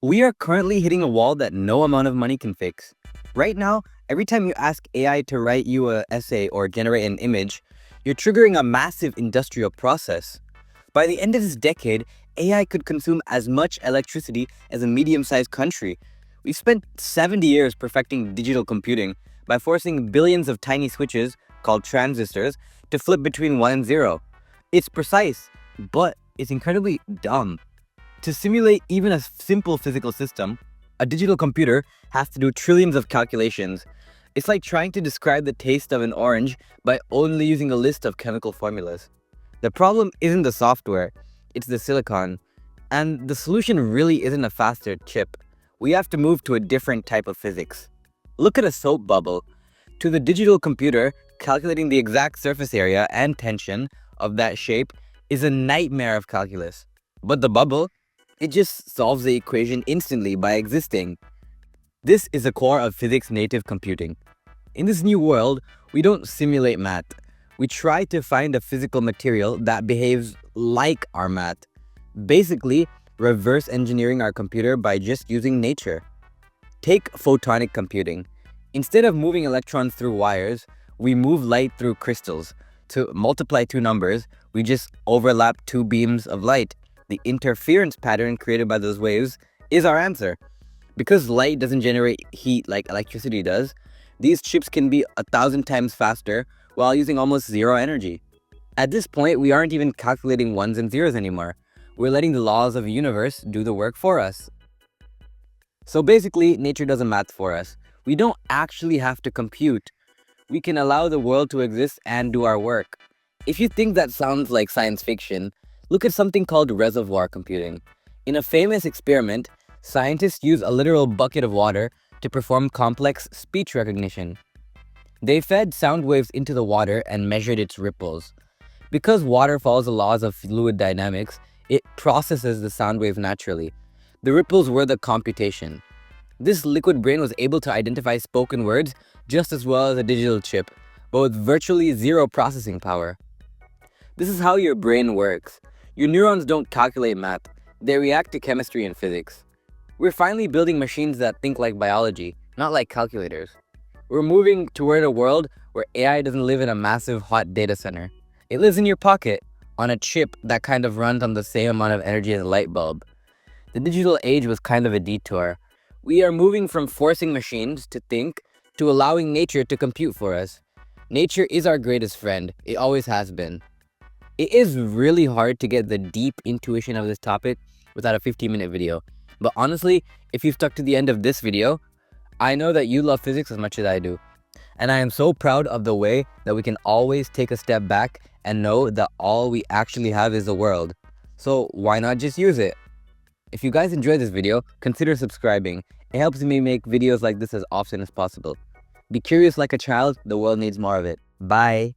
We are currently hitting a wall that no amount of money can fix. Right now, every time you ask AI to write you an essay or generate an image, you're triggering a massive industrial process. By the end of this decade, AI could consume as much electricity as a medium-sized country. We've spent 70 years perfecting digital computing by forcing billions of tiny switches, called transistors, to flip between 1 and 0. It's precise, but it's incredibly dumb. To simulate even a simple physical system, a digital computer has to do trillions of calculations. It's like trying to describe the taste of an orange by only using a list of chemical formulas. The problem isn't the software, it's the silicon. And the solution really isn't a faster chip. We have to move to a different type of physics. Look at a soap bubble. To the digital computer, calculating the exact surface area and tension of that shape is a nightmare of calculus. But the bubble, it just solves the equation instantly by existing. This is the core of physics native computing. In this new world, we don't simulate math. We try to find a physical material that behaves like our math. Basically, reverse engineering our computer by just using nature. Take photonic computing. Instead of moving electrons through wires, we move light through crystals. To multiply two numbers, we just overlap two beams of light. The interference pattern created by those waves is our answer. Because light doesn't generate heat like electricity does, these chips can be 1,000 times faster while using almost zero energy. At this point, we aren't even calculating ones and zeros anymore. We're letting the laws of the universe do the work for us. So basically, nature does the math for us. We don't actually have to compute. We can allow the world to exist and do our work. If you think that sounds like science fiction, look at something called reservoir computing. In a famous experiment, scientists use a literal bucket of water to perform complex speech recognition. They fed sound waves into the water and measured its ripples. Because water follows the laws of fluid dynamics, it processes the sound wave naturally. The ripples were the computation. This liquid brain was able to identify spoken words just as well as a digital chip, but with virtually zero processing power. This is how your brain works. Your neurons don't calculate math, they react to chemistry and physics. We're finally building machines that think like biology, not like calculators. We're moving toward a world where AI doesn't live in a massive hot data center. It lives in your pocket, on a chip that kind of runs on the same amount of energy as a light bulb. The digital age was kind of a detour. We are moving from forcing machines to think to allowing nature to compute for us. Nature is our greatest friend, it always has been. It is really hard to get the deep intuition of this topic without a 15-minute video. But honestly, if you've stuck to the end of this video, I know that you love physics as much as I do. And I am so proud of the way that we can always take a step back and know that all we actually have is the world. So why not just use it? If you guys enjoyed this video, consider subscribing. It helps me make videos like this as often as possible. Be curious like a child, the world needs more of it. Bye!